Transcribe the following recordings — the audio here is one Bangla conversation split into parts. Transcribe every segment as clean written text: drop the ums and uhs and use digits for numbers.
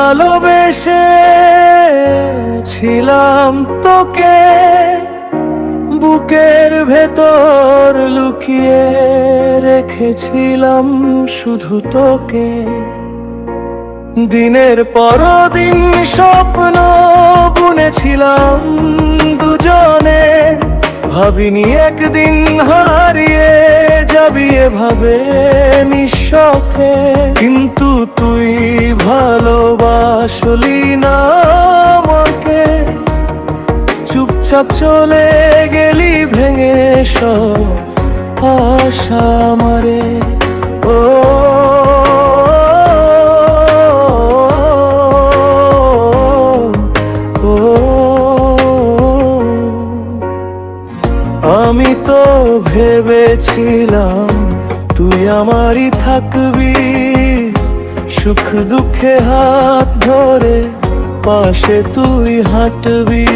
ভালোবেসে ছিলাম তোকে, বুকের ভেতর লুকিয়ে রেখেছিলাম শুধু তোকে। দিনের পর দিন স্বপ্ন বুনেছিলাম দুজনে, ভাবিনি একদিন হারিয়ে যাবি এভাবে নিঃশব্দে। কিন্তু তুই ভালোবাসলি না আমাকে, চুপচাপ চলে গেলি ভেঙে সব আশা আমারে। ও আমি তো ভেবেছিলাম তুই আমারই থাকবি, সুখ দুঃখে হাত ধরে পাশে তুই হাঁটবি।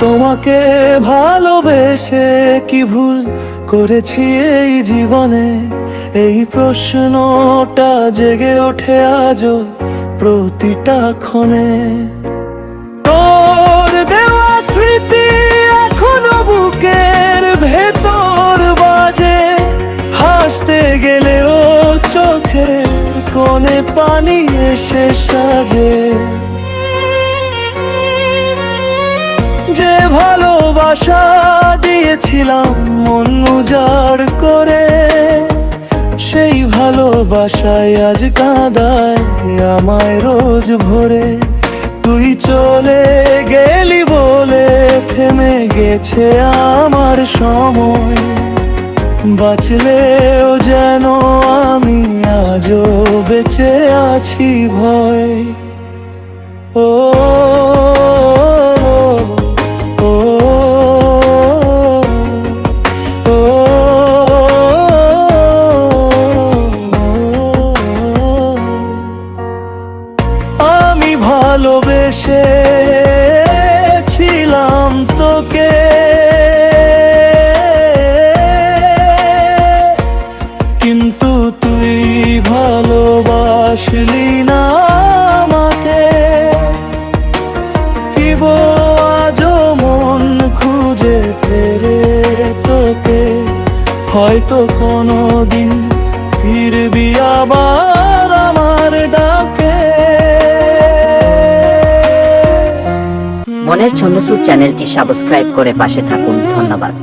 তোমাকে ভালোবেসে কি ভুল করেছি এই জীবনে, এই প্রশ্নটা জেগে ওঠে আজও প্রতিটা ক্ষণে। তোর দেওয়া স্মৃতি এখনো বুকের ভেতর বাজে, হাসতে গেলেও চোখের কোণে পানি এসে সাজে। যে ভালোবাসা দিয়েছিলাম মন উজাড় করে, সেই ভালোবাসায় আজ কাঁদায় আমায় রোজ ভোরে। তুই চলে গেলি বলে থেমে গেছে আমার সময়, বাঁচলেও যেন আমি আজও বেঁচে আছি ভয়। ও ভালোবেসে ছিলাম তোকে, কিন্তু তুই ভালোবাসলি না আমাকে। কি আজও মন খুঁজে ফেরে তোকে, হয়তো কোনোদিন ফিরবি আবার আমার ডাকে। মনের ছন্দসুর চ্যানেলটি সাবস্ক্রাইব করে পাশে থাকুন। ধন্যবাদ।